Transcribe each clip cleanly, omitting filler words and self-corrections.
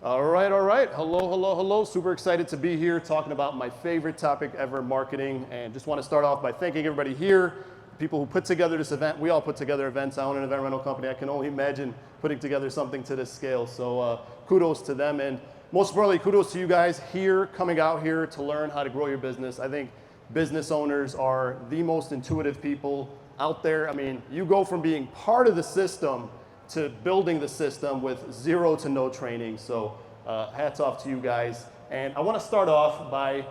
All right, all right. Hello, hello, hello. Super excited to be here talking about my favorite topic ever, marketing. And just want to start off by thanking everybody here, people who put together this event. We all put together events. I own an event rental company. I can only imagine putting together something to this scale. So kudos to them. And most importantly, kudos to you guys here, coming out here to learn how to grow your business. I think business owners are the most intuitive people out there. I mean, you go from being part of the system to building the system with zero to no training. So hats off to you guys. And I want to start off by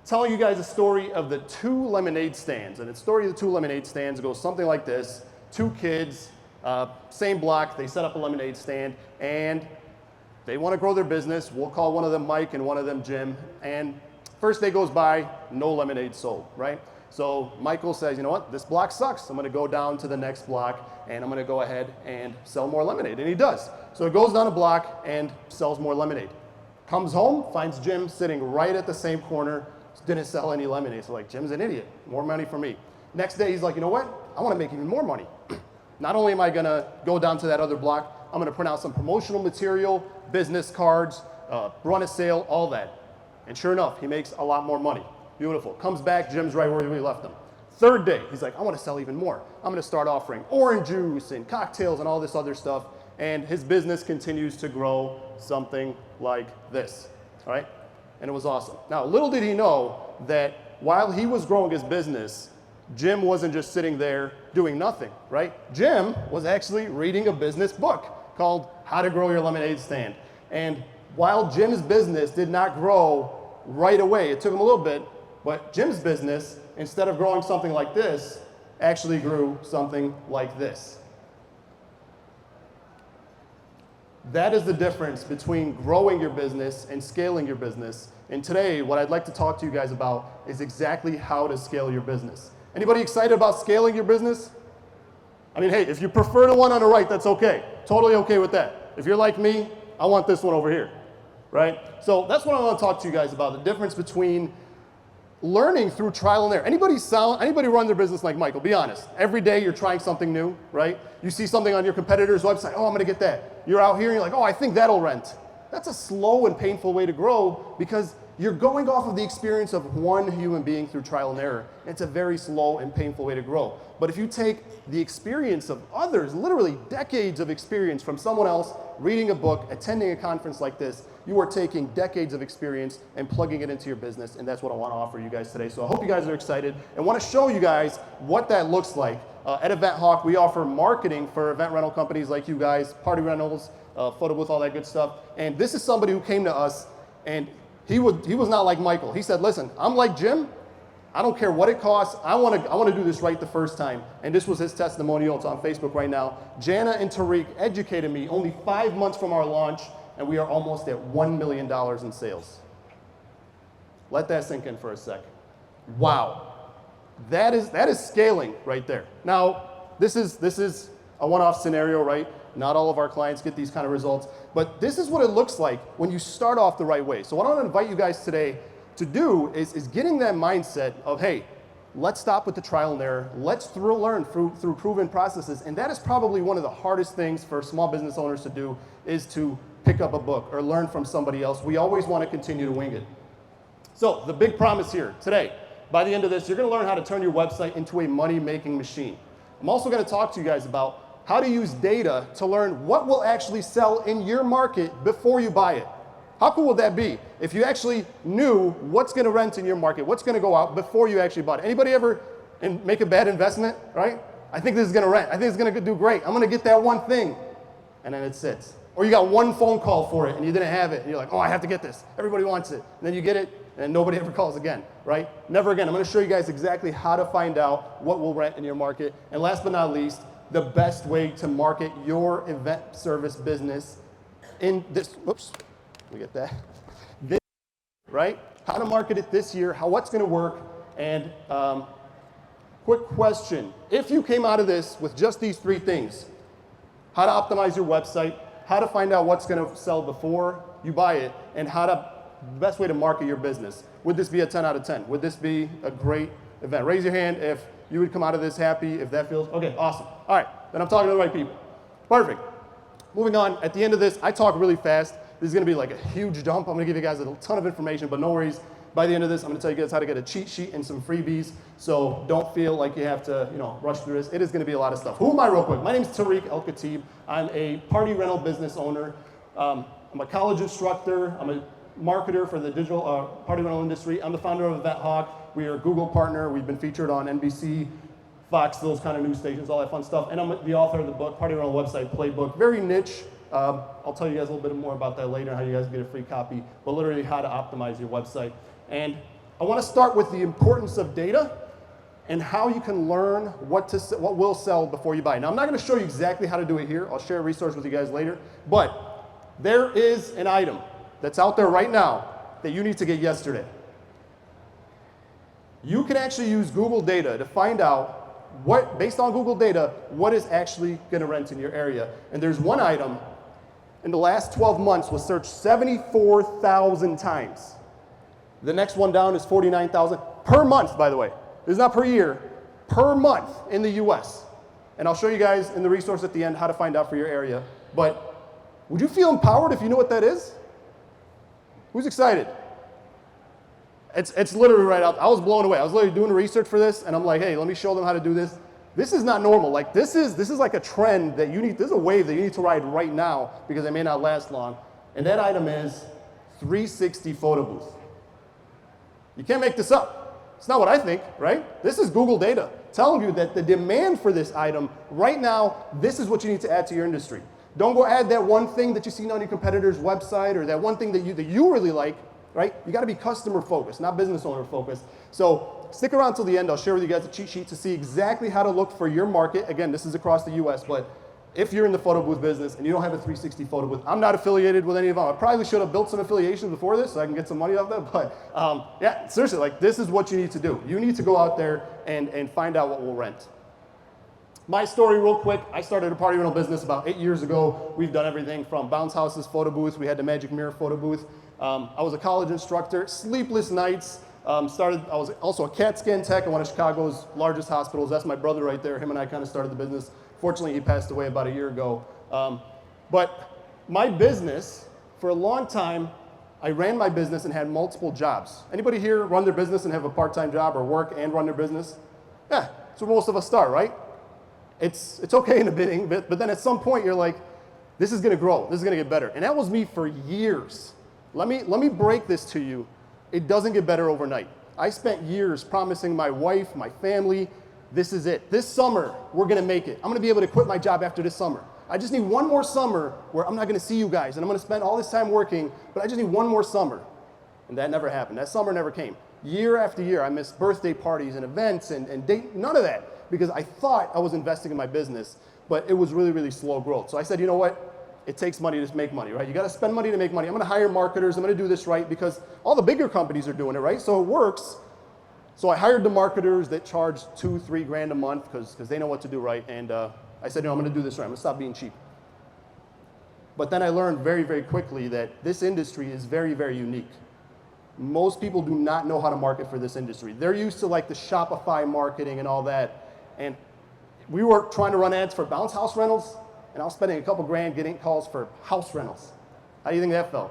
telling you guys a story of the two lemonade stands. And the story of the two lemonade stands goes something like this. Two kids, same block, they set up a lemonade stand, and they want to grow their business. We'll call one of them Mike and one of them Jim. And first day goes by, no lemonade sold, right? So Michael says, you know what, this block sucks. I'm going to go down to the next block and I'm going to go ahead and sell more lemonade. And he does. So he goes down a block and sells more lemonade. Comes home, finds Jim sitting right at the same corner, didn't sell any lemonade. So like, Jim's an idiot, more money for me. Next day, he's like, you know what, I want to make even more money. Not only am I going to go down to that other block, I'm going to print out some promotional material, business cards, run a sale, all that. And sure enough, he makes a lot more money. Beautiful. Comes back, Jim's right where we left him. Third day, he's like, I want to sell even more. I'm going to start offering orange juice and cocktails and all this other stuff. And his business continues to grow something like this, all right? And it was awesome. Now, little did he know that while he was growing his business, Jim wasn't just sitting there doing nothing, right? Jim was actually reading a business book called How to Grow Your Lemonade Stand. And while Jim's business did not grow right away, it took him a little bit, but Jim's business, instead of growing something like this, actually grew something like this. That is the difference between growing your business and scaling your business. And today, what I'd like to talk to you guys about is exactly how to scale your business. Anybody excited about scaling your business? I mean, hey, if you prefer the one on the right, that's okay. Totally okay with that. If you're like me, I want this one over here, right? So that's what I want to talk to you guys about, the difference between learning through trial and error. Anybody run their business like Michael? Be honest. Every day you're trying something new, right? You see something on your competitor's website, oh, I'm gonna get that. You're out here and you're like, oh, I think that'll rent. That's a slow and painful way to grow because you're going off of the experience of one human being through trial and error. It's a very slow and painful way to grow. But if you take the experience of others, literally decades of experience from someone else, reading a book, attending a conference like this, you are taking decades of experience and plugging it into your business, and that's what I want to offer you guys today. So I hope you guys are excited and want to show you guys what that looks like. At Event Hawk, we offer marketing for event rental companies like you guys, party rentals, photo booth, all that good stuff. And this is somebody who came to us, and he was not like Michael. He said, listen, I'm like Jim. I don't care what it costs. I want to do this right the first time. And this was his testimonial. It's on Facebook right now. Jana and Tariq educated me only 5 months from our launch, and we are almost at $1 million in sales. Let that sink in for a sec. Wow. That is scaling right there. Now, this is a one-off scenario, right? Not all of our clients get these kind of results, but this is what it looks like when you start off the right way. So what I want to invite you guys today to do is getting that mindset of, hey, let's stop with the trial and error. Let's learn through proven processes. And that is probably one of the hardest things for small business owners to do, is to pick up a book or learn from somebody else. We always want to continue to wing it. So the big promise here today, by the end of this, you're going to learn how to turn your website into a money-making machine. I'm also going to talk to you guys about how to use data to learn what will actually sell in your market before you buy it. How cool would that be if you actually knew what's going to rent in your market, what's going to go out before you actually bought it? Anybody ever make a bad investment, right? I think this is going to rent. I think it's going to do great. I'm going to get that one thing. And then it sits. Or you got one phone call for it and you didn't have it. And you're like, oh, I have to get this. Everybody wants it. And then you get it and nobody ever calls again, right? Never again. I'm going to show you guys exactly how to find out what will rent in your market. And last but not least, the best way to market your event service business in this, oops, let me get that, this, right? How to market it this year, what's going to work, and quick question. If you came out of this with just these three things, how to optimize your website, how to find out what's going to sell before you buy it, and best way to market your business, would this be a 10 out of 10? Would this be a great event? Raise your hand if you would come out of this happy, if that feels, okay, awesome. All right, then I'm talking to the right people. Perfect. Moving on, at the end of this, I talk really fast. This is gonna be like a huge dump. I'm gonna give you guys a ton of information, but no worries. By the end of this, I'm gonna tell you guys how to get a cheat sheet and some freebies, so don't feel like you have to, rush through this. It is gonna be a lot of stuff. Who am I real quick? My name is Tariq Elkhatib. I'm a party rental business owner. I'm a college instructor. I'm a marketer for the digital party rental industry. I'm the founder of Event Hawk. We are a Google partner. We've been featured on NBC, Fox, those kind of news stations, all that fun stuff. And I'm the author of the book, Party Rental Website Playbook. Very niche. I'll tell you guys a little bit more about that later, how you guys get a free copy, but literally how to optimize your website. And I want to start with the importance of data and how you can learn what will sell before you buy. Now, I'm not going to show you exactly how to do it here. I'll share a resource with you guys later. But there is an item that's out there right now that you need to get yesterday. You can actually use Google data to find out based on Google data, what is actually going to rent in your area. And there's one item in the last 12 months was searched 74,000 times. The next one down is 49,000 per month, by the way. This is not per year, per month in the US. And I'll show you guys in the resource at the end how to find out for your area. But would you feel empowered if you knew what that is? Who's excited? It's literally right out. I was blown away. I was literally doing research for this, and I'm like, hey, let me show them how to do this. This is not normal. Like this is like a trend that this is a wave that you need to ride right now because it may not last long. And that item is 360 photo booth. You can't make this up. It's not what I think, right? This is Google data telling you that the demand for this item right now, this is what you need to add to your industry. Don't go add that one thing that you see on your competitor's website or that one thing that you really like, right? You got to be customer focused, not business owner focused. So stick around till the end. I'll share with you guys a cheat sheet to see exactly how to look for your market. Again, this is across the US, but if you're in the photo booth business and you don't have a 360 photo booth, I'm not affiliated with any of them. I probably should have built some affiliations before this so I can get some money off that. But yeah, seriously, like this is what you need to do. You need to go out there and find out what will rent. My story real quick, I started a party rental business about 8 years ago. We've done everything from bounce houses, photo booths. We had the Magic Mirror photo booth. I was a college instructor, sleepless nights. I was also a CAT scan tech at one of Chicago's largest hospitals. That's my brother right there. Him and I kind of started the business. Fortunately, he passed away about a year ago. But my business, for a long time, I ran my business and had multiple jobs. Anybody here run their business and have a part-time job or work and run their business? Yeah, that's where most of us start, right? It's okay in the beginning, but then at some point you're like, this is gonna grow, this is gonna get better. And that was me for years. Let me break this to you. It doesn't get better overnight. I spent years promising my wife, my family, this is it. This summer, we're gonna make it. I'm gonna be able to quit my job after this summer. I just need one more summer where I'm not gonna see you guys and I'm gonna spend all this time working, but I just need one more summer. And that never happened. That summer never came. Year after year, I missed birthday parties and events and date, none of that, because I thought I was investing in my business, but it was really, really slow growth. So I said, you know what? It takes money to make money, right? You gotta spend money to make money. I'm gonna hire marketers, I'm gonna do this right, because all the bigger companies are doing it, right? So it works. So I hired the marketers that charge $2-3 grand a month because they know what to do right. And I said, I'm gonna do this right. I'm gonna stop being cheap. But then I learned very, very quickly that this industry is very, very unique. Most people do not know how to market for this industry. They're used to like the Shopify marketing and all that. And we were trying to run ads for bounce house rentals, and I was spending a couple grand getting calls for house rentals. How do you think that felt?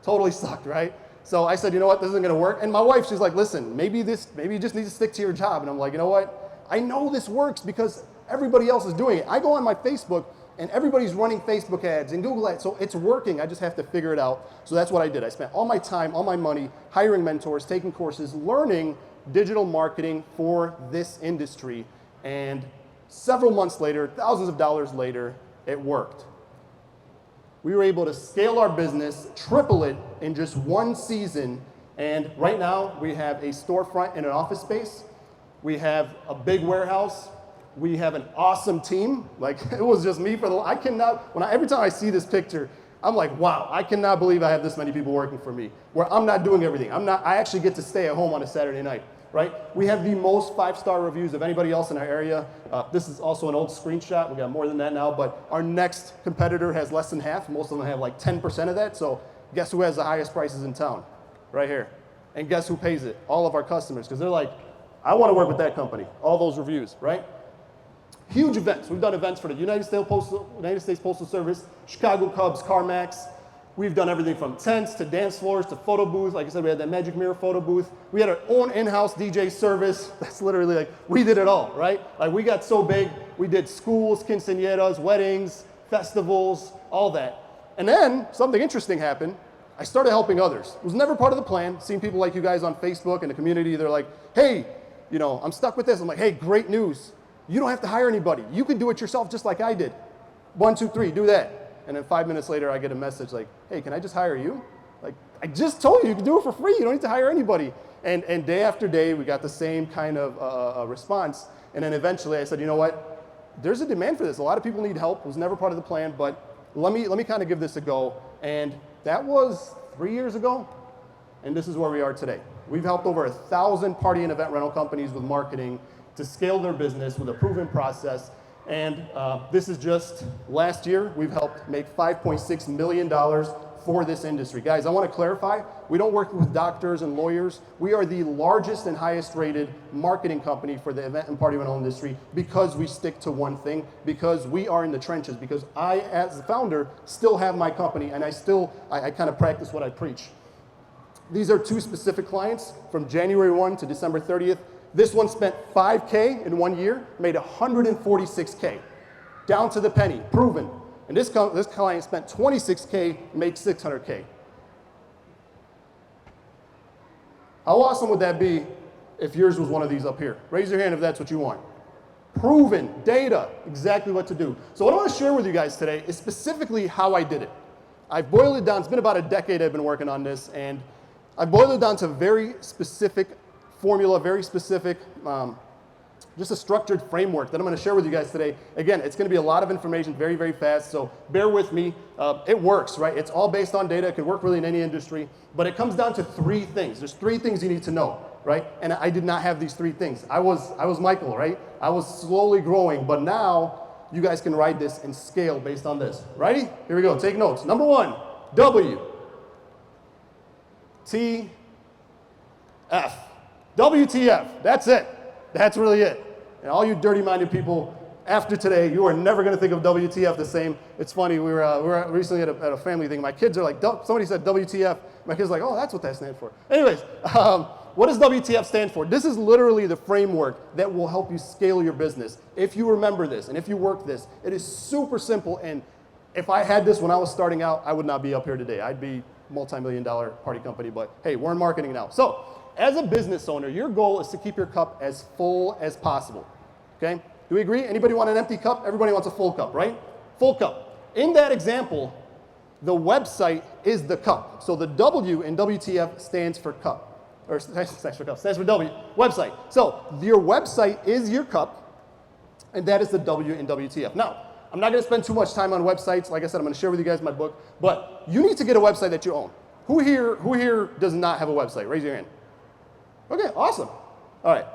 Totally sucked, right? So I said, you know what, this isn't gonna work. And my wife, she's like, listen, maybe you just need to stick to your job. And I'm like, you know what? I know this works because everybody else is doing it. I go on my Facebook and everybody's running Facebook ads and Google ads, so it's working. I just have to figure it out. So that's what I did. I spent all my time, all my money, hiring mentors, taking courses, learning digital marketing for this industry. And several months later, thousands of dollars later, it worked. We were able to scale our business, triple it in just one season. And right now, we have a storefront and an office space. We have a big warehouse. We have an awesome team. Like, it was just me every time I see this picture, I'm like, wow, I cannot believe I have this many people working for me, where I'm not doing everything. I actually get to stay at home on a Saturday night, right? We have the most 5-star reviews of anybody else in our area. This is also an old screenshot. We got more than that now, but our next competitor has less than half. Most of them have like 10% of that. So guess who has the highest prices in town? Right here. And guess who pays it? All of our customers, because they're like, I want to work with that company. All those reviews, right? Huge events. We've done events for the United States Postal Service, Chicago Cubs, CarMax, We've done everything from tents to dance floors to photo booths. Like I said, we had that magic mirror photo booth. We had our own in-house DJ service. That's literally like, we did it all, right? Like we got so big, we did schools, quinceañeras, weddings, festivals, all that. And then something interesting happened. I started helping others. It was never part of the plan. Seeing people like you guys on Facebook and the community, they're like, hey, you know, I'm stuck with this. I'm like, hey, great news. You don't have to hire anybody. You can do it yourself just like I did. 1, 2, 3, do that. And then 5 minutes later, I get a message like, hey, can I just hire you? Like, I just told you can do it for free. You don't need to hire anybody. And day after day, we got the same kind of response. And then eventually I said, you know what? There's a demand for this. A lot of people need help. It was never part of the plan, but let me kind of give this a go. And that was 3 years ago. And this is where we are today. We've helped over 1,000 party and event rental companies with marketing to scale their business with a proven process. And this is just last year, we've helped make $5.6 million for this industry. Guys, I want to clarify, we don't work with doctors and lawyers. We are the largest and highest rated marketing company for the event and party rental industry because we stick to one thing, because we are in the trenches, because I, as the founder, still have my company and I kind of practice what I preach. These are 2 specific clients from January 1 to December 30th. This one spent $5K in 1 year, made $146K, down to the penny, proven. And this client spent $26K, made $600K. How awesome would that be if yours was one of these up here? Raise your hand if that's what you want. Proven, data, exactly what to do. So what I want to share with you guys today is specifically how I did it. I've boiled it down. It's been about a decade I've been working on this, and I've boiled it down to very specific formula, very specific, just a structured framework that I'm going to share with you guys today. Again, it's going to be a lot of information very, very fast, so bear with me. It works, right? It's all based on data. It could work really in any industry, but it comes down to 3 things. There's 3 things you need to know, right? And I did not have these 3 things. I was Michael, right? I was slowly growing, but now you guys can ride this and scale based on this. Ready? Here we go. Take notes. Number 1, W, T, F. WTF, that's it. That's really it. And all you dirty-minded people, after today, you are never going to think of WTF the same. It's funny, we were recently at a family thing. My kids are like, somebody said WTF. My kids are like, oh, that's what that stands for. Anyways, what does WTF stand for? This is literally the framework that will help you scale your business. If you remember this and if you work this, it is super simple. And if I had this when I was starting out, I would not be up here today. I'd be a multi-million-dollar party company, but hey, we're in marketing now. So, as a business owner, your goal is to keep your cup as full as possible, okay? Do we agree? Anybody want an empty cup? Everybody wants a full cup, right? Full cup. In that example, the website is the cup. So the W in WTF stands for cup, or stands for W, website. So your website is your cup, and that is the W in WTF. Now, I'm not gonna spend too much time on websites. Like I said, I'm gonna share with you guys my book, but you need to get a website that you own. Who here does not have a website? Raise your hand. Okay, awesome. All right.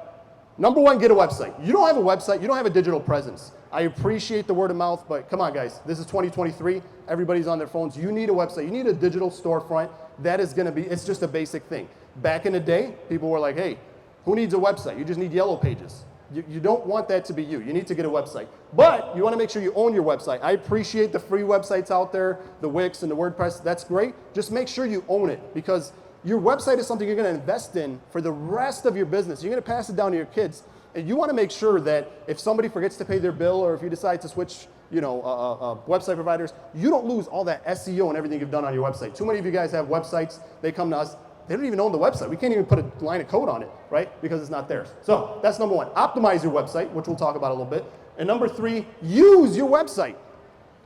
Number 1, get a website. You don't have a website, you don't have a digital presence. I appreciate the word of mouth, but come on, guys. This is 2023. Everybody's on their phones. You need a website. You need a digital storefront. That is going to be, it's just a basic thing. Back in the day, people were like, hey, who needs a website? You just need yellow pages. You don't want that to be you. You need to get a website. But you want to make sure you own your website. I appreciate the free websites out there, the Wix and the WordPress. That's great. Just make sure you own it, because your website is something you're going to invest in for the rest of your business. You're going to pass it down to your kids. And you want to make sure that if somebody forgets to pay their bill, or if you decide to switch, website providers, you don't lose all that SEO and everything you've done on your website. Too many of you guys have websites. They come to us. They don't even own the website. We can't even put a line of code on it, right? Because it's not theirs. So that's number 1. Optimize your website, which we'll talk about a little bit. And number 3, use your website.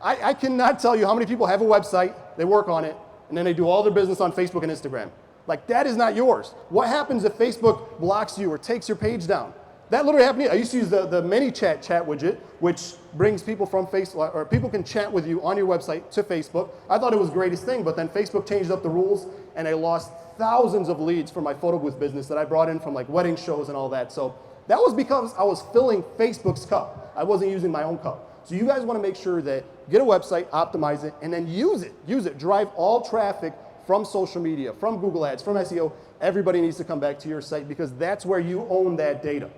I cannot tell you how many people have a website, they work on it, and then they do all their business on Facebook and Instagram. Like, that is not yours. What happens if Facebook blocks you or takes your page down? That literally happened to me. I used to use the ManyChat chat widget, which brings people from Facebook, or people can chat with you on your website to Facebook. I thought it was the greatest thing, but then Facebook changed up the rules, and I lost thousands of leads for my photo booth business that I brought in from like wedding shows and all that. So that was because I was filling Facebook's cup. I wasn't using my own cup. So you guys want to make sure that get a website, optimize it, and then use it. Use it. Drive all traffic from social media, from Google Ads, from SEO. Everybody needs to come back to your site because that's where you own that data.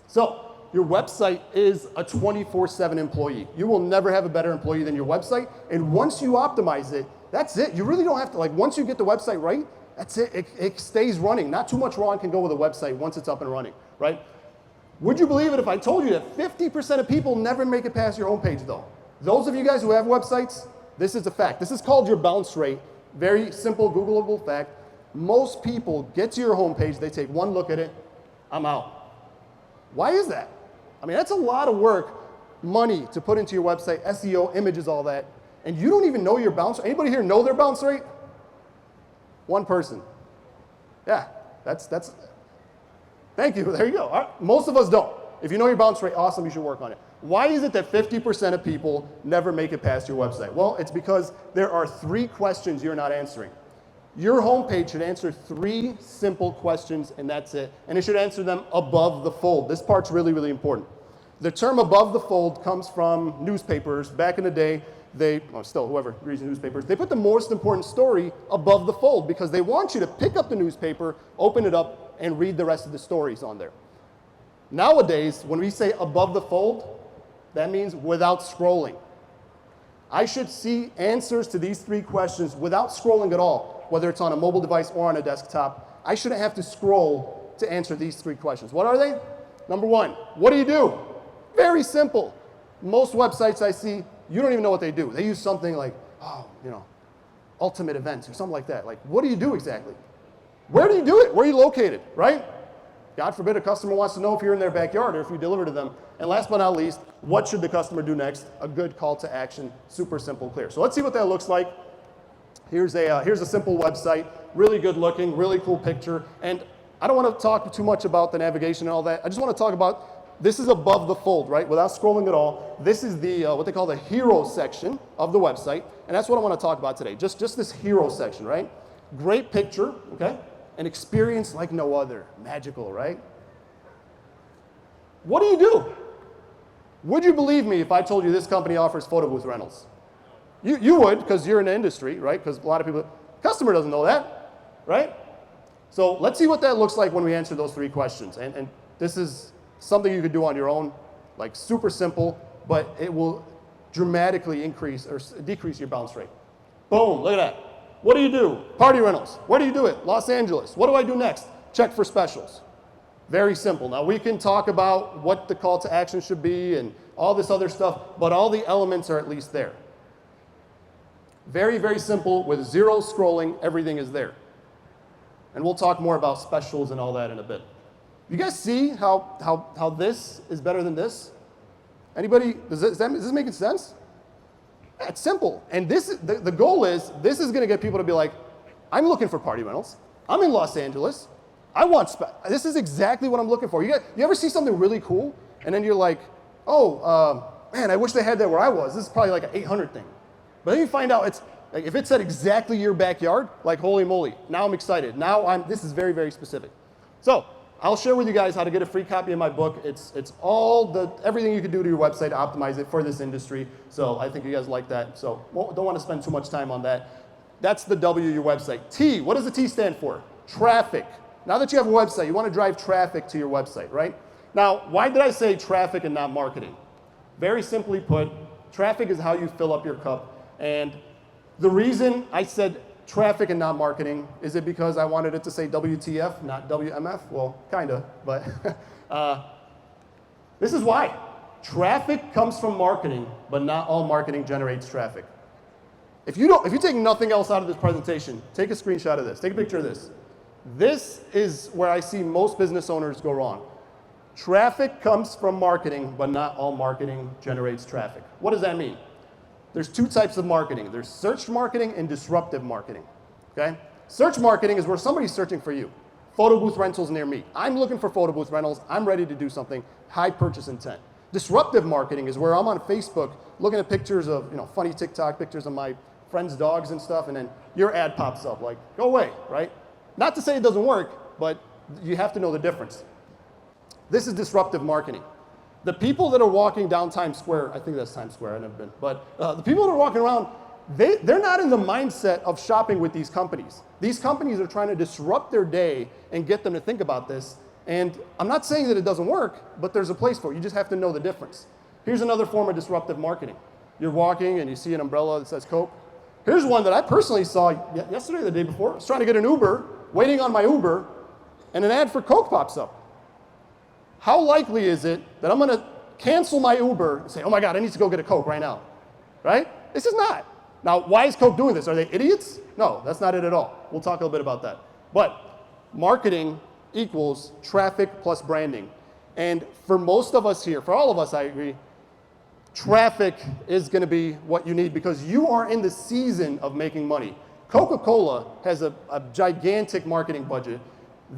So your website is a 24/7 employee. You will never have a better employee than your website. And once you optimize it, that's it. You really don't have to, like, once you get the website right, that's it. It stays running. Not too much wrong can go with a website once it's up and running, right? Would you believe it if I told you that 50% of people never make it past your homepage, though? Those of you guys who have websites, this is a fact. This is called your bounce rate. Very simple, Googleable fact. Most people get to your homepage, they take one look at it, I'm out. Why is that? I mean, that's a lot of work, money to put into your website, SEO, images, all that, and you don't even know your bounce rate. Anybody here know their bounce rate? One person. Yeah, that's thank you, there you go. All right. Most of us don't. If you know your bounce rate, awesome, you should work on it. Why is it that 50% of people never make it past your website? Well, it's because there are 3 questions you're not answering. Your homepage should answer 3 simple questions, and that's it. And it should answer them above the fold. This part's really, really important. The term above the fold comes from newspapers. Back in the day, still whoever reads newspapers, they put the most important story above the fold because they want you to pick up the newspaper, open it up, and read the rest of the stories on there. Nowadays, when we say above the fold, that means without scrolling. I should see answers to these 3 questions without scrolling at all, whether it's on a mobile device or on a desktop. I shouldn't have to scroll to answer these 3 questions. What are they? Number 1, what do you do? Very simple. Most websites I see, you don't even know what they do. They use something like, ultimate events or something like that. Like, what do you do exactly? Where do you do it? Where are you located, right? God forbid a customer wants to know if you're in their backyard or if you deliver to them. And last but not least, what should the customer do next? A good call to action, super simple, clear. So let's see what that looks like. Here's a simple website, really good looking, really cool picture. And I don't want to talk too much about the navigation and all that. I just want to talk about, this is above the fold, right? Without scrolling at all. This is the, what they call the hero section of the website. And that's what I want to talk about today. Just this hero section, right? Great picture, okay? An experience like no other. Magical, right? What do you do? Would you believe me if I told you this company offers photo booth rentals? You would, because you're in the industry, right? Because a lot of people, customer doesn't know that, right? So let's see what that looks like when we answer those 3 questions. And this is something you could do on your own, like super simple, but it will dramatically increase or decrease your bounce rate. Boom, look at that. What do you do? Party rentals. Where do you do it? Los Angeles. What do I do next? Check for specials. Very simple. Now we can talk about what the call to action should be and all this other stuff, but all the elements are at least there. Very, very simple with 0 scrolling, everything is there. And we'll talk more about specials and all that in a bit. You guys see how this is better than this? Anybody, is this making sense? Yeah, it's simple. And the goal is, this is gonna get people to be like, I'm looking for party rentals. I'm in Los Angeles. This is exactly what I'm looking for. You ever see something really cool, and then you're like, man, I wish they had that where I was. This is probably like an 800 thing. But then you find out it's, like, if it said exactly your backyard, like, holy moly, now I'm excited. This is very, very specific. So I'll share with you guys how to get a free copy of my book. It's everything you can do to your website to optimize it for this industry. So I think you guys like that. So don't want to spend too much time on that. That's the W, your website. T, what does the T stand for? Traffic. Now that you have a website, you want to drive traffic to your website, right? Now, why did I say traffic and not marketing? Very simply put, traffic is how you fill up your cup. And the reason I said traffic and not marketing, is it because I wanted it to say WTF, not WMF? Well, kinda, but this is why. Traffic comes from marketing, but not all marketing generates traffic. If you take nothing else out of this presentation, take a screenshot of this, take a picture of this. This is where I see most business owners go wrong. Traffic comes from marketing, but not all marketing generates traffic. What does that mean? There's 2 types of marketing. There's search marketing and disruptive marketing, okay? Search marketing is where somebody's searching for you. Photo booth rentals near me. I'm looking for photo booth rentals. I'm ready to do something, high purchase intent. Disruptive marketing is where I'm on Facebook looking at pictures of, funny TikTok pictures of my friends' dogs and stuff, and then your ad pops up, like, go away, right? Not to say it doesn't work, but you have to know the difference. This is disruptive marketing. The people that are walking down Times Square, I think that's Times Square, I've never been, but the people that are walking around, they're not in the mindset of shopping with these companies. These companies are trying to disrupt their day and get them to think about this, And I'm not saying that it doesn't work, but there's a place for it. You just have to know the difference. Here's another form of disruptive marketing. You're walking and you see an umbrella that says Coke. Here's one that I personally saw yesterday or the day before. I was trying to get an Uber, waiting on my Uber, and an ad for Coke pops up. How likely is it that I'm going to cancel my Uber and say, oh my God, I need to go get a Coke right now, right? This is not. Now, why is Coke doing this? Are they idiots? No, that's not it at all. We'll talk a little bit about that. But marketing equals traffic plus branding. And for most of us here, for all of us, I agree, traffic is going to be what you need because you are in the season of making money. Coca-Cola has a gigantic marketing budget.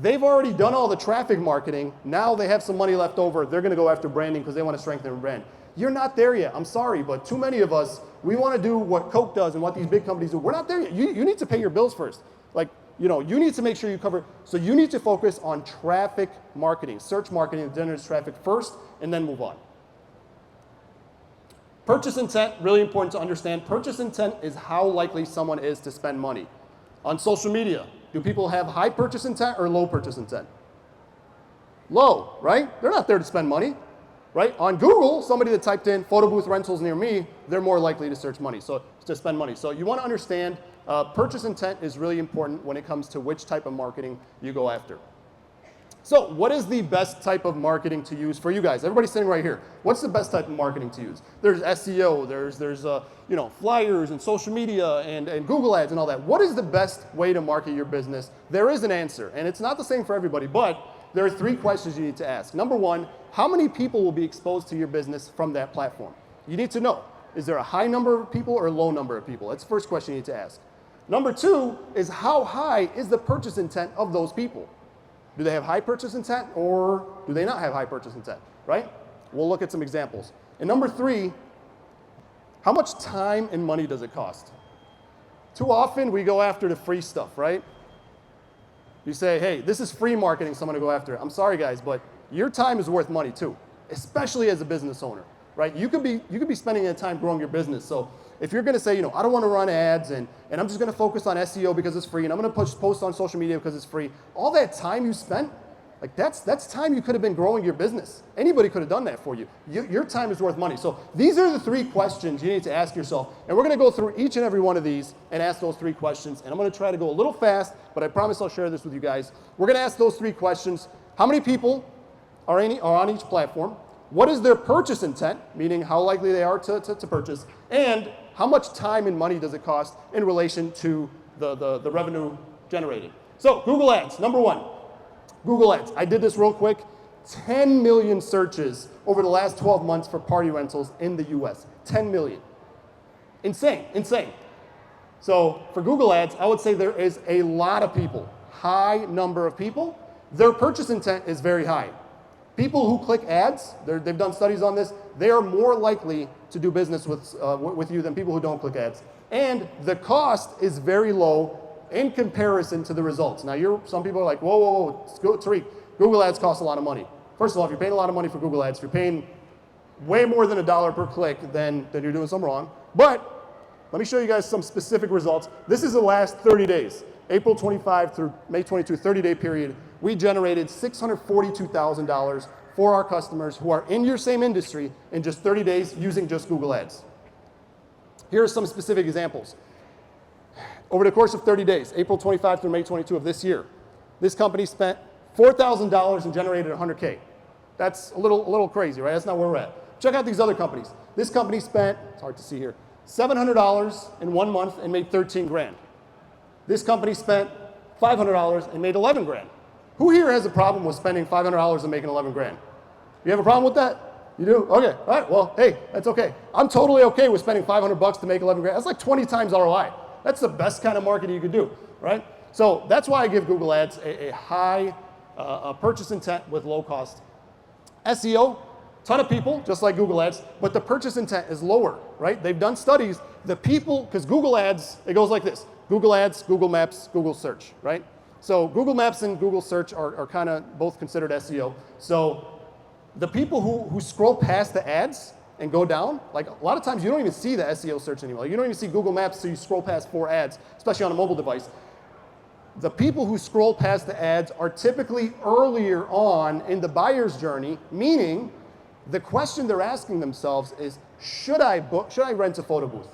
They've already done all the traffic marketing. Now they have some money left over. They're going to go after branding because they want to strengthen their brand. You're not there yet. I'm sorry, but too many of us, we want to do what Coke does and what these big companies do. We're not there yet. You need to pay your bills first. Like, you know, you need to make sure you cover. So you need to focus on traffic marketing, search marketing that generates traffic first, and then move on. Purchase intent, really important to understand. Purchase intent is how likely someone is to spend money. On social media, do people have high purchase intent or low purchase intent? Low, right? They're not there to spend money, right? On Google, somebody that typed in photo booth rentals near me, they're more likely to search money, so to spend money. So you want to understand purchase intent is really important when it comes to which type of marketing you go after. So what is the best type of marketing to use for you guys? Everybody sitting right here. What's the best type of marketing to use? There's SEO, there's you know, flyers and social media and Google ads and all that. What is the best way to market your business? There is an answer, and it's not the same for everybody, but there are 3 questions you need to ask. Number 1, how many people will be exposed to your business from that platform? You need to know, is there a high number of people or a low number of people? That's the first question you need to ask. Number 2 is how high is the purchase intent of those people? Do they have high purchase intent or do they not have high purchase intent, right? We'll look at some examples. And number 3, how much time and money does it cost? Too often we go after the free stuff, right? You say, hey, this is free marketing, so I'm going to go after it. I'm sorry, guys, but your time is worth money too, especially as a business owner, right? You could be spending that time growing your business. So if you're going to say, you know, I don't want to run ads and I'm just going to focus on SEO because it's free and I'm going to post on social media because it's free, all that time you spent, like that's time you could have been growing your business. Anybody could have done that for you. Your time is worth money. So these are the 3 questions you need to ask yourself. And we're going to go through each and every one of these and ask those 3 questions. And I'm going to try to go a little fast, but I promise I'll share this with you guys. We're going to ask those 3 questions. How many people are on each platform? What is their purchase intent, meaning how likely they are to purchase? And how much time and money does it cost in relation to the revenue generated? So Google Ads, number 1. Google Ads. I did this real quick. 10 million searches over the last 12 months for party rentals in the US. 10 million. Insane, insane. So for Google Ads, I would say there is a lot of people, high number of people. Their purchase intent is very high. People who click ads, they've done studies on this, they are more likely to do business with you than people who don't click ads. And the cost is very low in comparison to the results. Now, some people are like, whoa, Tariq, Google ads cost a lot of money. First of all, if you're paying a lot of money for Google ads, if you're paying way more than $1 per click, then you're doing something wrong. But let me show you guys some specific results. This is the last 30 days, April 25 through May 22, 30-day period. We generated $642,000 for our customers who are in your same industry in just 30 days using just Google ads. Here are some specific examples. Over the course of 30 days, April 25 through May 22 of this year, this company spent $4,000 and generated $100K. That's a little crazy, right? That's not where we're at. Check out these other companies. This company spent, it's hard to see here, $700 in 1 month and made 13 grand. This company spent $500 and made 11 grand. Who here has a problem with spending $500 and making 11 grand? You have a problem with that? You do? Okay, all right, well, hey, that's okay. I'm totally okay with spending $500 to make 11 grand. That's like 20 times ROI. That's the best kind of marketing you could do, right? So that's why I give Google Ads a high purchase intent with low cost. SEO, ton of people, just like Google Ads, but the purchase intent is lower, right? They've done studies. The people, because Google Ads, it goes like this. Google Ads, Google Maps, Google Search, right? So Google Maps and Google Search are kind of both considered SEO. So the people who scroll past the ads and go down, like a lot of times you don't even see the SEO search anymore. You don't even see Google Maps, so you scroll past 4 ads, especially on a mobile device. The people who scroll past the ads are typically earlier on in the buyer's journey, meaning the question they're asking themselves is, should I rent a photo booth?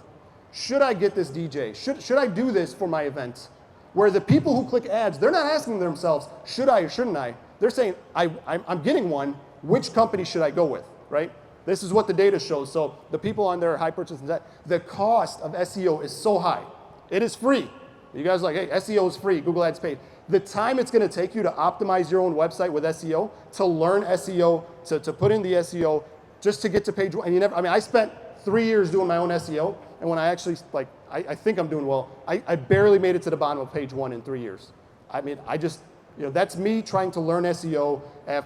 Should I get this DJ? Should I do this for my event? Where the people who click ads, they're not asking themselves, should I or shouldn't I? They're saying, I'm getting one, which company should I go with, right? This is what the data shows. So the people on their high purchase intent, the cost of SEO is so high. It is free. You guys are like, hey, SEO is free, Google Ads paid. The time it's gonna take you to optimize your own website with SEO, to learn SEO, to put in the SEO, just to get to page one. And I spent 3 years doing my own SEO, and when I actually, I think I'm doing well, I barely made it to the bottom of page 1 in 3 years. I mean, that's me trying to learn SEO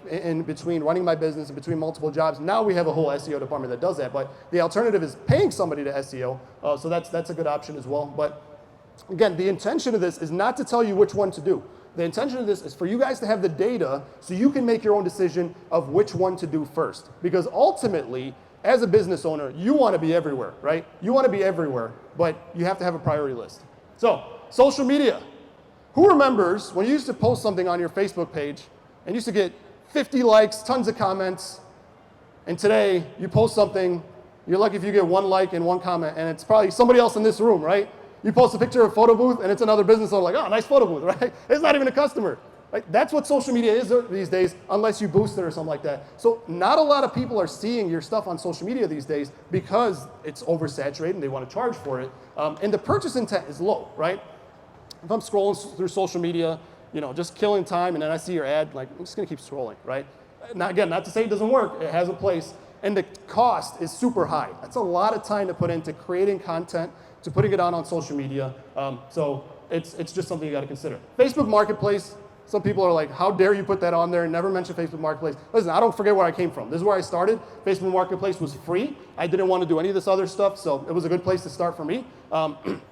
in between running my business, in between multiple jobs. Now we have a whole SEO department that does that, but the alternative is paying somebody to SEO, so that's a good option as well. But again, the intention of this is not to tell you which one to do. The intention of this is for you guys to have the data so you can make your own decision of which one to do first. Because ultimately, as a business owner, you want to be everywhere, right? You want to be everywhere, but you have to have a priority list. So, social media. Who remembers when you used to post something on your Facebook page and you used to get 50 likes, tons of comments, and today you post something, you're lucky if you get 1 like and 1 comment, and it's probably somebody else in this room, right? You post a picture of a photo booth and it's another business owner like, oh, nice photo booth, right? It's not even a customer. Right? That's what social media is these days, unless you boost it or something like that. So not a lot of people are seeing your stuff on social media these days because it's oversaturated and they want to charge for it. And the purchase intent is low, right? If I'm scrolling through social media, just killing time, and then I see your ad, like, I'm just gonna keep scrolling, right? Now again, not to say it doesn't work, it has a place, and the cost is super high. That's a lot of time to put into creating content, to putting it on social media. So it's just something you gotta consider. Facebook Marketplace, some people are like, how dare you put that on there and never mention Facebook Marketplace? Listen, I don't forget where I came from. This is where I started. Facebook Marketplace was free. I didn't want to do any of this other stuff, so it was a good place to start for me.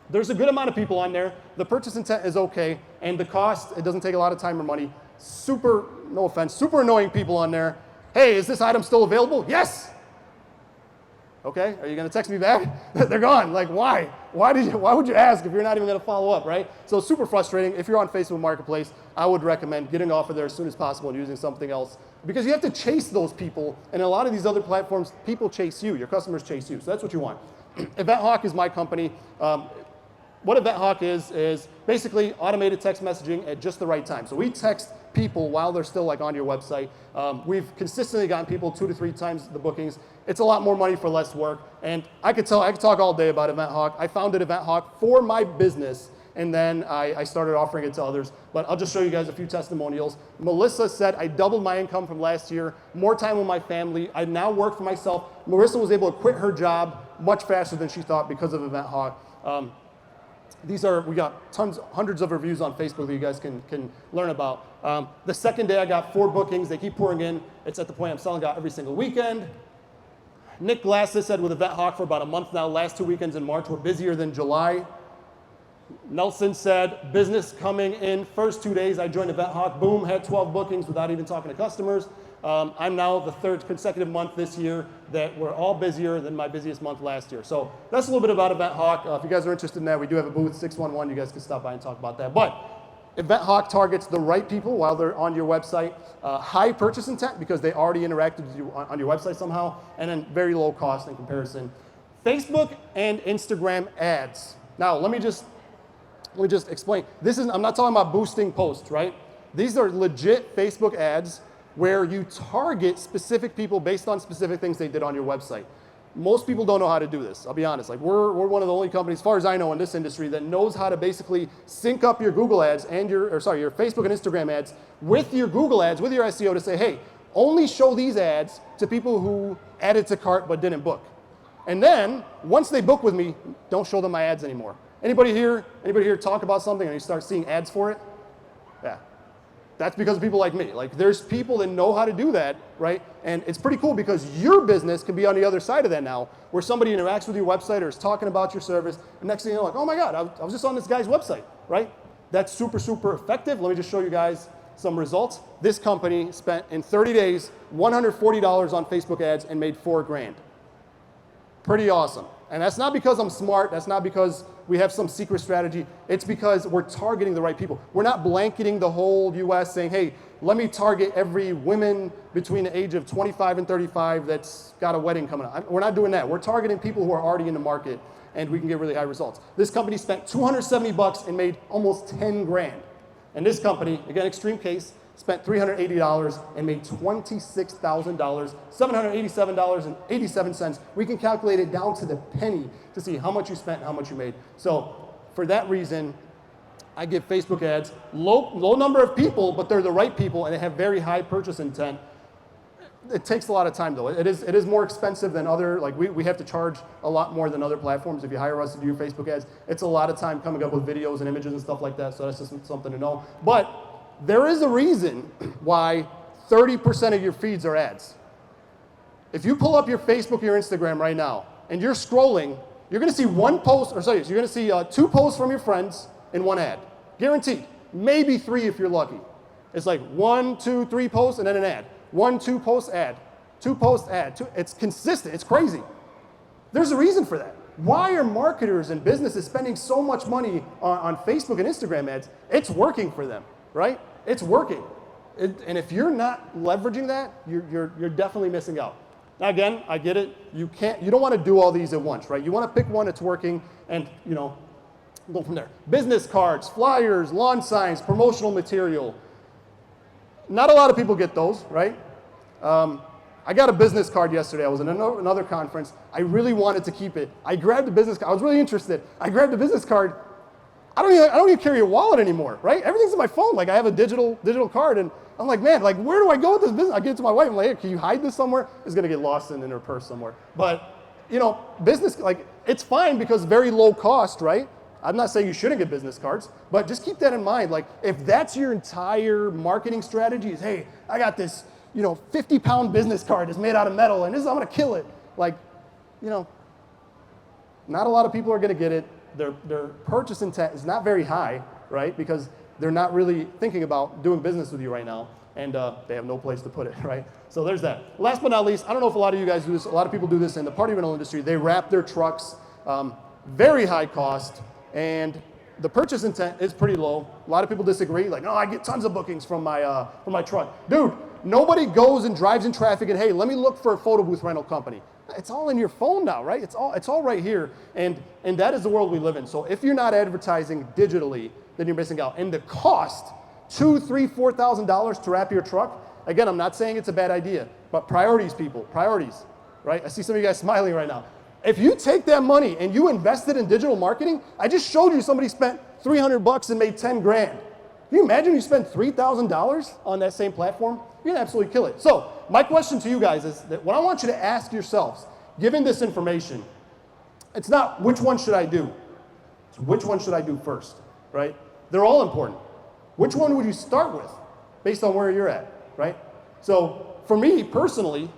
There's a good amount of people on there. The purchase intent is okay, and the cost, it doesn't take a lot of time or money. Super, no offense, super annoying people on there. Hey, is this item still available? Yes. Okay, are you gonna text me back? They're gone. Like, why? Why would you ask if you're not even gonna follow up, right? So super frustrating. If you're on Facebook Marketplace, I would recommend getting off of there as soon as possible and using something else, because you have to chase those people, and a lot of these other platforms, people chase you, your customers chase you, so that's what you want. EventHawk is my company. What EventHawk is basically automated text messaging at just the right time. So we text people while they're still on your website. We've consistently gotten people 2 to 3 times the bookings. It's a lot more money for less work. And I could talk all day about EventHawk. I founded EventHawk for my business, and then I started offering it to others. But I'll just show you guys a few testimonials. Melissa said, I doubled my income from last year, more time with my family. I now work for myself. Marissa was able to quit her job much faster than she thought because of EventHawk. We got hundreds of reviews on Facebook that you guys can learn about. The second day I got 4 bookings. They keep pouring in. It's at the point I'm selling out every single weekend. Nick Glasses said with EventHawk for about a month now, last 2 weekends in March were busier than July. Nelson said, business coming in, first 2 days I joined EventHawk, boom, had 12 bookings without even talking to customers. I'm now the 3rd consecutive month this year that we're all busier than my busiest month last year. So that's a little bit about EventHawk. If you guys are interested in that, we do have a booth, 611. You guys can stop by and talk about that. But EventHawk targets the right people while they're on your website. High purchase intent because they already interacted with you on your website somehow, and then very low cost in comparison. Facebook and Instagram ads. Now, let me just explain. I'm not talking about boosting posts, right? These are legit Facebook ads where you target specific people based on specific things they did on your website. Most people don't know how to do this, I'll be honest. We're one of the only companies, as far as I know, in this industry that knows how to basically sync up your Google ads and your Facebook and Instagram ads with your Google ads, with your SEO to say, hey, only show these ads to people who added to cart but didn't book. And then, once they book with me, don't show them my ads anymore. Anybody here talk about something and you start seeing ads for it? Yeah. That's because of people like me. There's people that know how to do that, right? And it's pretty cool because your business can be on the other side of that now, where somebody interacts with your website or is talking about your service, and next thing you know, like, oh my God, I was just on this guy's website, right? That's super, super effective. Let me just show you guys some results. This company spent, in 30 days, $140 on Facebook ads and made $4 grand. Pretty awesome. And that's not because I'm smart. That's not because we have some secret strategy. It's because we're targeting the right people. We're not blanketing the whole US saying, hey, let me target every woman between the age of 25 and 35 that's got a wedding coming up. We're not doing that. We're targeting people who are already in the market, and we can get really high results. This company spent $270 and made almost 10 grand. And this company, again, extreme case, spent $380 and made $26,000, $787.87. We can calculate it down to the penny to see how much you spent and how much you made. So for that reason, I give Facebook ads, low number of people, but they're the right people and they have very high purchase intent. It takes a lot of time though. It is more expensive than other, like we have to charge a lot more than other platforms. If you hire us to do your Facebook ads, it's a lot of time coming up with videos and images and stuff like that, so that's just something to know. But there is a reason why 30% of your feeds are ads. If you pull up your Facebook or your Instagram right now and you're scrolling, you're gonna see one post, or sorry, you're gonna see 2 posts from your friends and 1 ad. Guaranteed. Maybe 3 if you're lucky. It's like 1, 2, 3 posts and then an ad. 1, 2 posts, ad. 2 posts, ad. It's consistent. It's crazy. There's a reason for that. Why are marketers and businesses spending so much money on Facebook and Instagram ads? It's working for them, right? It's working. And if you're not leveraging that, you're definitely missing out. Now again, I get it. You don't want to do all these at once, right? You want to pick one that's working and, go from there. Business cards, flyers, lawn signs, promotional material. Not a lot of people get those, right? I got a business card yesterday. I was in another conference. I really wanted to keep it. I grabbed a business card. I was really interested. I grabbed a business card. I don't even carry a wallet anymore, right? Everything's in my phone. Like I have a digital card, and I'm like, man, like where do I go with this business? I get it to my wife. I'm like, hey, can you hide this somewhere? It's gonna get lost in her purse somewhere. But business, like it's fine because very low cost, right? I'm not saying you shouldn't get business cards, but just keep that in mind. Like if that's your entire marketing strategy is, hey, I got this, 50-pound business card that's made out of metal and I'm gonna kill it. Like, not a lot of people are gonna get it. Their purchase intent is not very high, right? Because they're not really thinking about doing business with you right now, and they have no place to put it, right? So there's that. Last but not least, I don't know if a lot of you guys do this. A lot of people do this in the party rental industry. They wrap their trucks, very high cost, and the purchase intent is pretty low. A lot of people disagree. Like, no, I get tons of bookings from my truck. Dude, nobody goes and drives in traffic and, hey, let me look for a photo booth rental company. It's all in your phone now, right? It's all right here, and that is the world we live in. So if you're not advertising digitally, then you're missing out. And the cost, $2,000, $3,000, $4,000 to wrap your truck. Again, I'm not saying it's a bad idea, but priorities, people, priorities, right? I see some of you guys smiling right now. If you take that money and you invest it in digital marketing, I just showed you somebody spent $300 and made 10 grand. Can you imagine you spend $3,000 on that same platform? You're gonna absolutely kill it. So my question to you guys is that what I want you to ask yourselves, given this information, it's not which one should I do, it's which one should I do first, right? They're all important. Which one would you start with based on where you're at, right? So for me personally,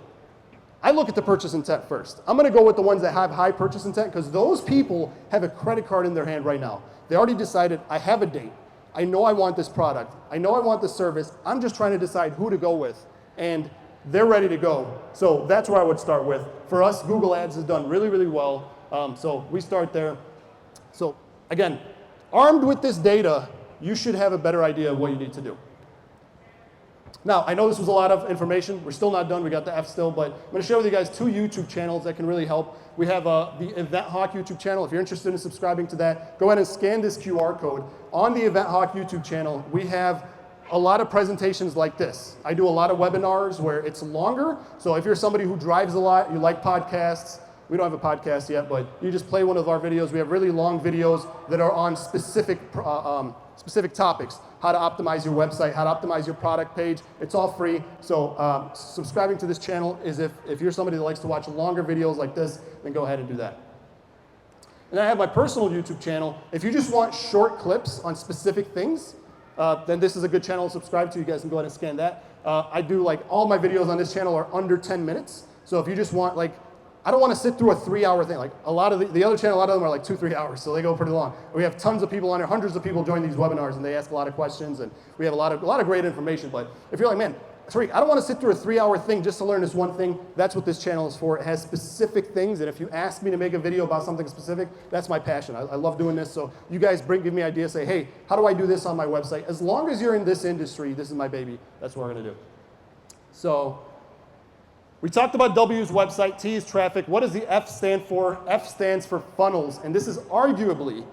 I look at the purchase intent first. I'm gonna go with the ones that have high purchase intent because those people have a credit card in their hand right now. They already decided, I have a date. I know I want this product. I know I want this service. I'm just trying to decide who to go with. And they're ready to go. So that's where I would start with. For us, Google Ads has done really, really well. So we start there. So again, armed with this data, you should have a better idea of what you need to do. Now, I know this was a lot of information. We're still not done. We got the F still, but I'm going to share with you guys 2 YouTube channels that can really help. We have the Event Hawk YouTube channel. If you're interested in subscribing to that, go ahead and scan this QR code. On the Event Hawk YouTube channel, we have a lot of presentations like this. I do a lot of webinars where it's longer. So if you're somebody who drives a lot, you like podcasts, we don't have a podcast yet, but you just play one of our videos. We have really long videos that are on specific topics. How to optimize your website, how to optimize your product page. It's all free. So subscribing to this channel is if you're somebody that likes to watch longer videos like this, then go ahead and do that. And I have my personal YouTube channel. If you just want short clips on specific things, then this is a good channel to subscribe to. You guys can go ahead and scan that. I do like all my videos on this channel are under 10 minutes. So if you just want like, I don't want to sit through a 3-hour thing. Like a lot of the other channel, a lot of them are like 2-3 hours, so they go pretty long. We have tons of people on there, hundreds of people join these webinars, and they ask a lot of questions, and we have a lot of great information. But if you're like, man, Tariq, I don't want to sit through a 3-hour thing just to learn this one thing. That's what this channel is for. It has specific things, and if you ask me to make a video about something specific, that's my passion. I love doing this, so you guys give me ideas, say, hey, how do I do this on my website? As long as you're in this industry, this is my baby, that's what we're going to do. So we talked about W's website, T is traffic. What does the F stand for? F stands for funnels, and this is arguably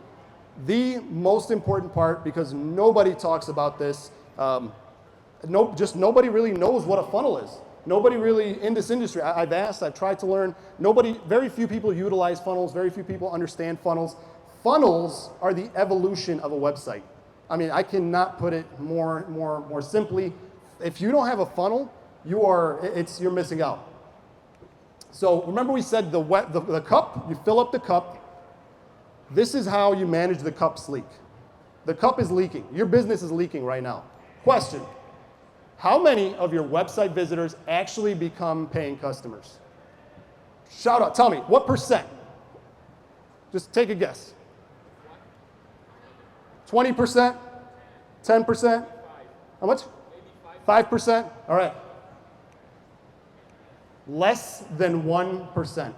the most important part because nobody talks about this. Nobody really knows what a funnel is. Nobody really in this industry, I've asked, I've tried to learn, very few people utilize funnels, very few people understand funnels. Funnels are the evolution of a website. I mean, I cannot put it more simply. If you don't have a funnel, you're missing out. So remember we said the cup, you fill up the cup. This is how you manage the cup's leak. The cup is leaking. Your business is leaking right now. Question. How many of your website visitors actually become paying customers? Shout out, tell me, what percent? Just take a guess. 20%? 10%? How much? 5%? All right. Less than 1%.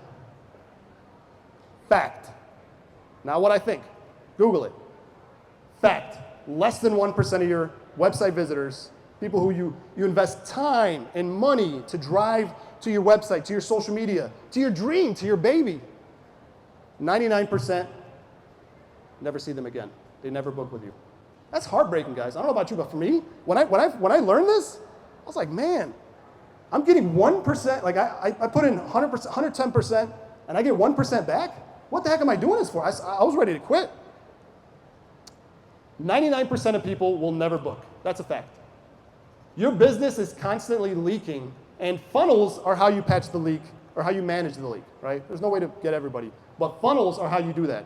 Fact. Not what I think. Google it. Fact. Less than 1% of your website visitors, people who you invest time and money to drive to your website, to your social media, to your dream, to your baby, 99% never see them again. They never book with you. That's heartbreaking, guys. I don't know about you, but for me, when I learned this, I was like, man, I'm getting 1%. Like I put in 100%, 110%, and I get 1% back. What the heck am I doing this for? I was ready to quit. 99% of people will never book. That's a fact. Your business is constantly leaking, and funnels are how you patch the leak or how you manage the leak, right? There's no way to get everybody, but funnels are how you do that.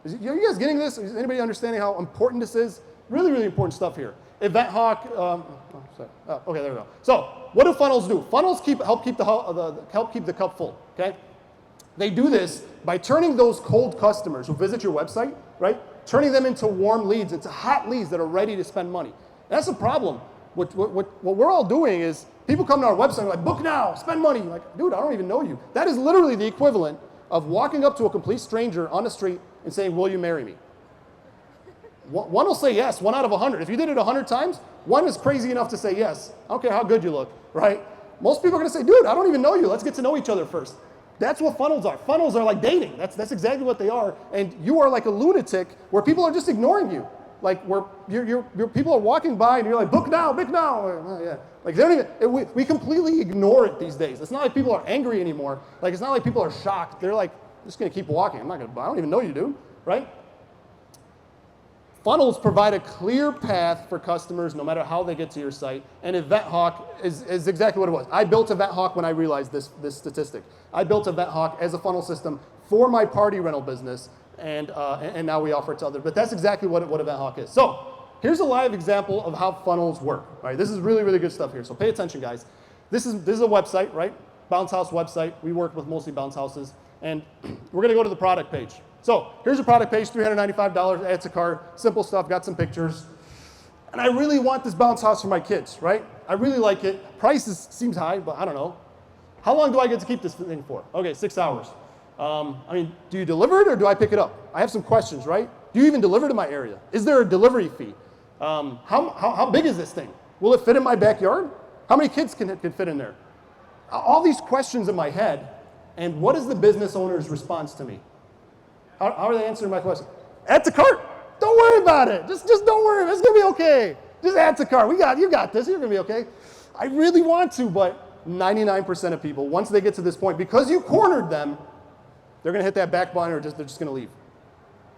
Are you guys getting this? Is anybody understanding how important this is? Really, really important stuff here. Event Hawk, okay, there we go. So what do funnels do? Funnels help keep the cup full, okay? They do this by turning those cold customers who visit your website, right? Turning them into warm leads, into hot leads that are ready to spend money. That's a problem. What we're all doing is people come to our website and are like, book now, spend money. Like, dude, I don't even know you. That is literally the equivalent of walking up to a complete stranger on the street and saying, will you marry me? One will say yes, 1 out of 100. If you did it 100 times, one is crazy enough to say yes. I don't care how good you look, right? Most people are going to say, dude, I don't even know you. Let's get to know each other first. That's what funnels are. Funnels are like dating. That's exactly what they are. And you are like a lunatic where people are just ignoring you. Like where your people are walking by and you're like, book now, book now. Oh, yeah. Like they don't even, we completely ignore it these days. It's not like people are angry anymore. Like it's not like people are shocked. They're like, I'm just gonna keep walking. I don't even know you, dude, right? Funnels provide a clear path for customers no matter how they get to your site. And Event Hawk is exactly what it was. I built Event Hawk when I realized this statistic. I built Event Hawk as a funnel system for my party rental business, and now we offer it to others. But that's exactly what Event Hawk is. So here's a live example of how funnels work. All right, this is really, really good stuff here. So pay attention, guys. This is a website, right? Bounce house website. We work with mostly bounce houses. And we're gonna go to the product page. So here's a product page, $395, add to cart, simple stuff, got some pictures. And I really want this bounce house for my kids, right? I really like it. Price seems high, but I don't know. How long do I get to keep this thing for? Okay, 6 hours. I mean, do you deliver it or do I pick it up? I have some questions, right? Do you even deliver to my area? Is there a delivery fee? How big is this thing? Will it fit in my backyard? How many kids can fit in there? All these questions in my head, and what is the business owner's response to me? How are they answering my question? Add to cart. Don't worry about it. Just don't worry. It's gonna be okay. Just add to cart. You got this. You're gonna be okay. I really want to, but 99% of people, once they get to this point, because you cornered them, they're gonna hit that back button or they're just gonna leave.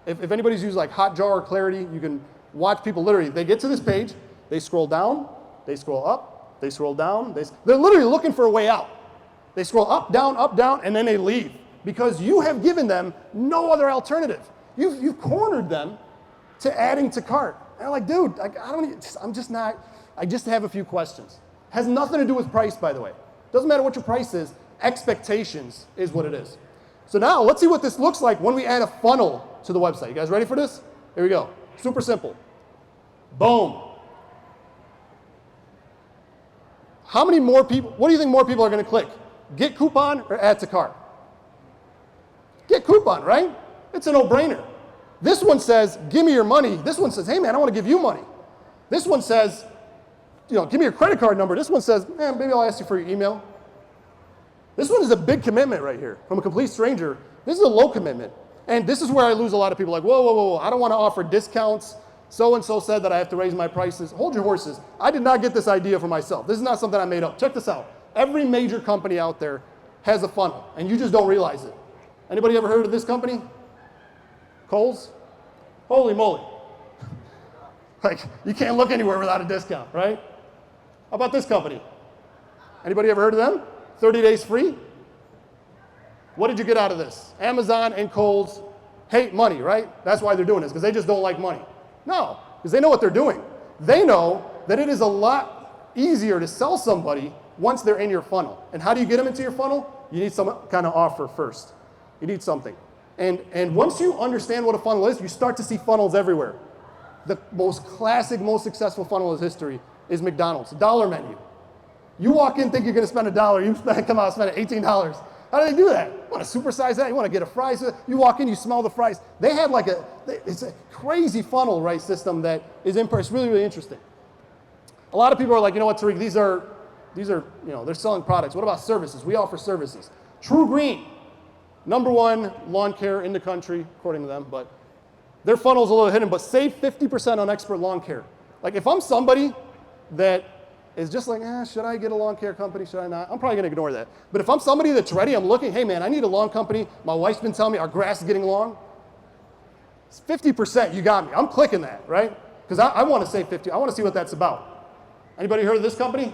If anybody's used like Hotjar or Clarity, you can watch people literally. They get to this page, they scroll down, they scroll up, they scroll down. They're literally looking for a way out. They scroll up, down, and then they leave because you have given them no other alternative. You've cornered them to adding to cart. And they're like, dude, I just have a few questions. Has nothing to do with price, by the way. Doesn't matter what your price is, expectations is what it is. So now let's see what this looks like when we add a funnel to the website. You guys ready for this? Here we go. Super simple. Boom. How many more people, what do you think more people are going to click? Get coupon or add to cart? Get coupon, right? It's a no-brainer. This one says, give me your money. This one says, hey man, I want to give you money. This one says, give me your credit card number. This one says, man, maybe I'll ask you for your email. This one is a big commitment right here from a complete stranger. This is a low commitment. And this is where I lose a lot of people like, whoa, I don't want to offer discounts. So-and-so said that I have to raise my prices. Hold your horses. I did not get this idea for myself. This is not something I made up. Check this out. Every major company out there has a funnel, and you just don't realize it. Anybody ever heard of this company? Kohl's? Holy moly. Like, you can't look anywhere without a discount, right? How about this company? Anybody ever heard of them? 30 days free? What did you get out of this? Amazon and Kohl's hate money, right? That's why they're doing this, because they just don't like money. No, because they know what they're doing. They know that it is a lot easier to sell somebody once they're in your funnel. And how do you get them into your funnel? You need some kind of offer first. You need something. And once you understand what a funnel is, you start to see funnels everywhere. The most classic, most successful funnel in history is McDonald's, dollar menu. You walk in, think you're going to spend $1, you come out spend $18. How do they do that? You want to supersize that? You want to get a fries? You walk in, you smell the fries. They had like it's a crazy funnel, right, system that is it's really, really interesting. A lot of people are like, you know what, Tariq, these are, they're selling products. What about services? We offer services. True Green, #1 lawn care in the country, according to them, but their funnel's a little hidden, but save 50% on expert lawn care. Like if I'm somebody that is just like, should I get a lawn care company, should I not? I'm probably gonna ignore that. But if I'm somebody that's ready, I'm looking, hey man, I need a lawn company. My wife's been telling me our grass is getting long. It's 50%, you got me. I'm clicking that, right? Because I wanna save 50, I wanna see what that's about. Anybody heard of this company?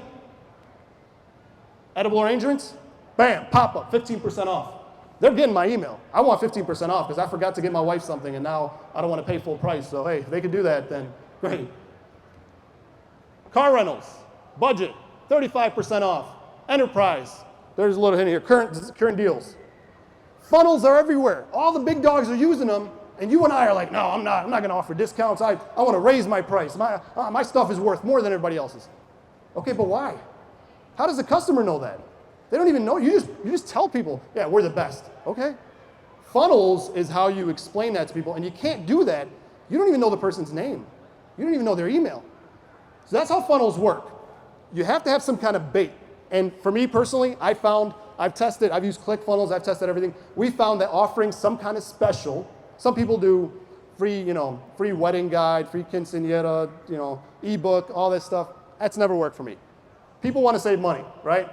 Edible arrangements? Bam, pop up, 15% off. They're getting my email. I want 15% off because I forgot to get my wife something and now I don't wanna pay full price. So hey, if they could do that, then great. Car rentals. Budget, 35% off. Enterprise, there's a little hint here, current deals. Funnels are everywhere. All the big dogs are using them, and you and I are like, no, I'm not gonna offer discounts. I want to raise my price. My stuff is worth more than everybody else's. Okay, but why? How does the customer know that? They don't even know. You just tell people, yeah, we're the best. Okay? Funnels is how you explain that to people, and you can't do that. You don't even know the person's name. You don't even know their email. So that's how funnels work. You have to have some kind of bait. And for me personally, I've tested, I've used ClickFunnels, I've tested everything. We found that offering some kind of special, some people do free wedding guide, free quinceañera, ebook, all this stuff. That's never worked for me. People want to save money, right?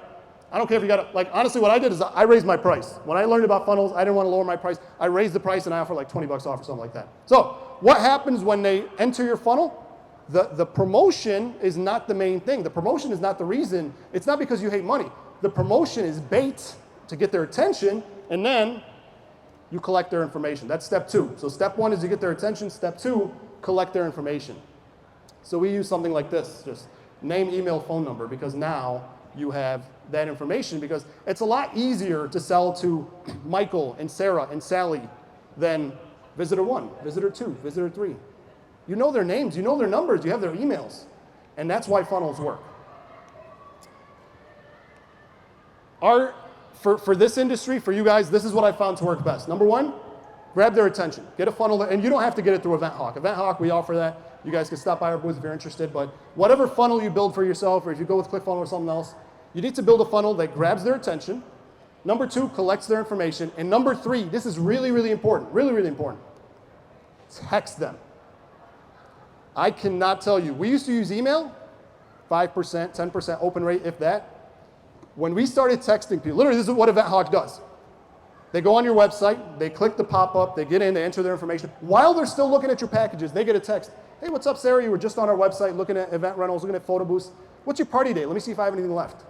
I don't care if you got like honestly what I did is I raised my price. When I learned about funnels, I didn't want to lower my price. I raised the price and I offer like 20 bucks off or something like that. So what happens when they enter your funnel? The promotion is not the main thing. The promotion is not the reason. It's not because you hate money. The promotion is bait to get their attention, and then you collect their information. That's step 2. So step 1 is you get their attention. Step 2, collect their information. So we use something like this, just name, email, phone number, because now you have that information, because it's a lot easier to sell to Michael and Sarah and Sally than visitor 1, visitor 2, visitor 3. You know their names, you know their numbers, you have their emails. And that's why funnels work. For this industry, for you guys, this is what I found to work best. #1, grab their attention. Get a funnel, and you don't have to get it through EventHawk. EventHawk, we offer that. You guys can stop by our booth if you're interested, but whatever funnel you build for yourself, or if you go with ClickFunnels or something else, you need to build a funnel that grabs their attention. #2, collects their information. And #3, this is really, really important, really, really important. Text them. I cannot tell you. We used to use email, 5%, 10% open rate, if that. When we started texting people, literally this is what EventHawk does. They go on your website, they click the pop-up, they get in, they enter their information. While they're still looking at your packages, they get a text. Hey, what's up, Sarah? You were just on our website looking at event rentals, looking at photo booths. What's your party date? Let me see if I have anything left.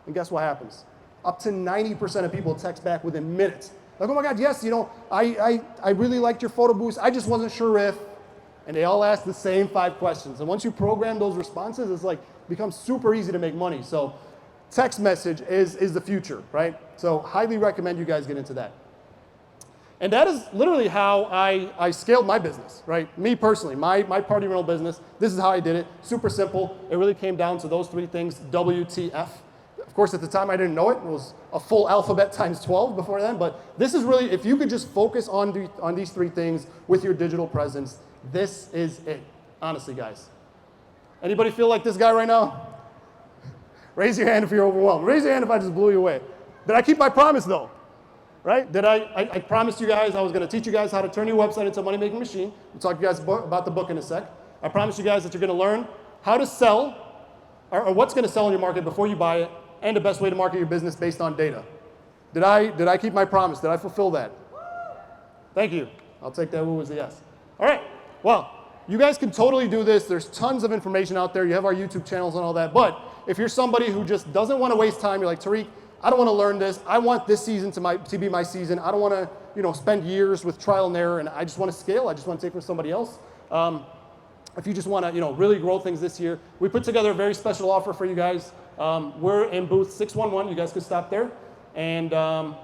And guess what happens? Up to 90% of people text back within minutes. Like, oh my God, yes, I really liked your photo booths. I just wasn't sure if. And they all ask the same 5 questions. And once you program those responses, it's like becomes super easy to make money. So text message is the future, right? So highly recommend you guys get into that. And that is literally how I scaled my business, right? Me personally, my party rental business, this is how I did it. Super simple. It really came down to those three things, WTF. Of course, at the time I didn't know it. It was a full alphabet times 12 before then. But this is really, if you could just focus on these three things with your digital presence, this is it. Honestly, guys. Anybody feel like this guy right now? Raise your hand if you're overwhelmed. Raise your hand if I just blew you away. Did I keep my promise, though? Right? Did I promised you guys I was going to teach you guys how to turn your website into a money-making machine. We'll talk to you guys about the book in a sec. I promised you guys that you're going to learn how to sell, or what's going to sell in your market before you buy it, and the best way to market your business based on data. Did I keep my promise? Did I fulfill that? Thank you. I'll take that woo as a yes. All right. Well, you guys can totally do this. There's tons of information out there. You have our YouTube channels and all that. But if you're somebody who just doesn't want to waste time, you're like, Tariq, I don't want to learn this. I want this season to be my season. I don't want to spend years with trial and error, and I just want to scale. I just want to take from somebody else. If you just want to really grow things this year, we put together a very special offer for you guys. We're in booth 611. You guys can stop there. And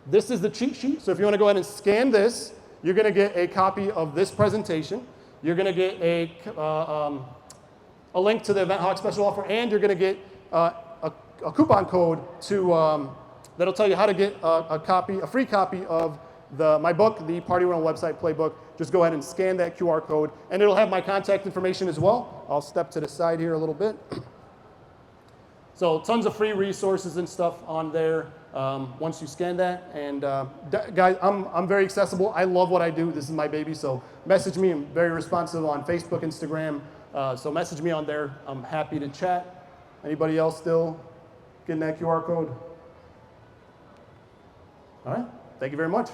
this is the cheat sheet. So if you want to go ahead and scan this, you're going to get a copy of this presentation. You're going to get a link to the Event Hawk special offer, and you're going to get a coupon code to that'll tell you how to get a free copy of my book, the Party Rental Website Playbook. Just go ahead and scan that QR code, and it'll have my contact information as well. I'll step to the side here a little bit. So tons of free resources and stuff on there once you scan that. And guys, I'm very accessible. I love what I do. This is my baby. So message me. I'm very responsive on Facebook, Instagram. So message me on there. I'm happy to chat. Anybody else still getting that QR code? All right. Thank you very much.